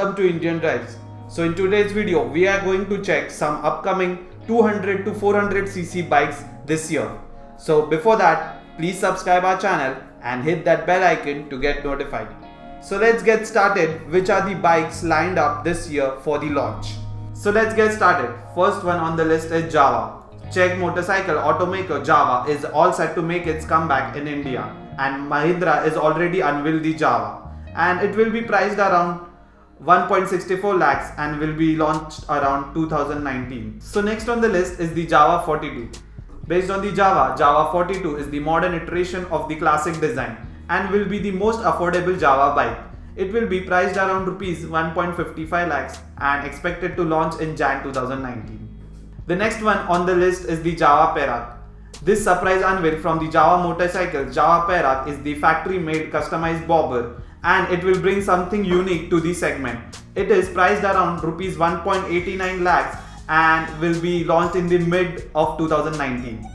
welcome to Indian Drives. So in today's video we are going to check some upcoming 200 to 400cc bikes this year. So before that, please subscribe our channel and hit that bell icon to get notified. So let's get started. Which are the bikes lined up this year for the launch? So let's get started. First one on the list is Jawa. Czech motorcycle automaker Jawa is all set to make its comeback in India, and Mahindra is already unveiled the Jawa, and it will be priced around 1.64 lakhs and will be launched around 2019. So next on the list is the Jawa 42. Based on the Jawa 42 is the modern iteration of the classic design and will be the most affordable Jawa bike. It will be priced around rupees 1.55 lakhs and expected to launch in Jan 2019. The next one on the list is the Jawa Perak. This surprise unveil from the Jawa motorcycle Jawa Perak is the factory-made customized bobber, and it will bring something unique to the segment. It is priced around rupees 1.89 lakhs and will be launched in the mid of 2019.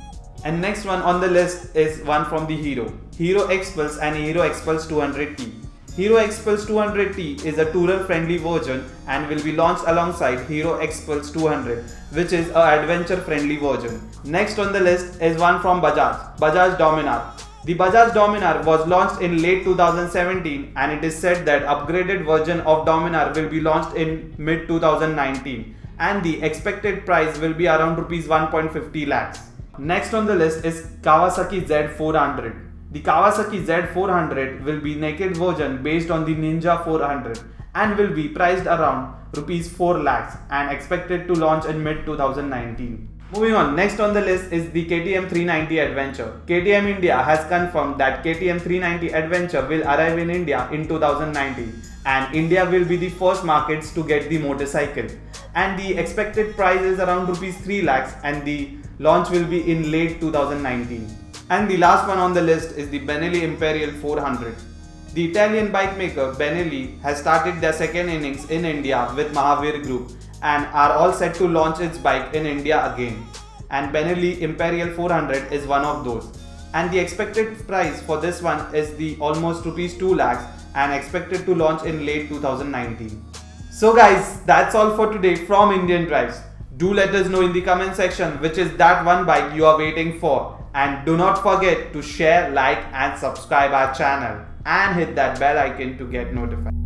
And next one on the list is one from the Hero Xpulse and Hero Xpulse 200T. Hero Xpulse 200T is a tourer-friendly version and will be launched alongside Hero Xpulse 200, which is an adventure-friendly version. Next on the list is one from Bajaj Dominar. The Bajaj Dominar was launched in late 2017, and it is said that upgraded version of Dominar will be launched in mid 2019, and the expected price will be around rupees 1.50 lakhs. Next on the list is Kawasaki Z400. The Kawasaki Z400 will be naked version based on the Ninja 400 and will be priced around rupees 4 lakhs and expected to launch in mid 2019. Moving on, next on the list is the KTM 390 Adventure. KTM India has confirmed that KTM 390 Adventure will arrive in India in 2019, and India will be the first markets to get the motorcycle. And the expected price is around rupees 3 lakhs and the launch will be in late 2019. And the last one on the list is the Benelli Imperial 400. The Italian bike maker Benelli has started their second innings in India with Mahavir Group and are all set to launch its bike in India again. And Benelli Imperial 400 is one of those. And the expected price for this one is the almost rupees 2 lakhs and expected to launch in late 2019. So guys, that's all for today from Indian Drives. Do let us know in the comment section which is that one bike you are waiting for. And do not forget to share, like and subscribe our channel and hit that bell icon to get notified.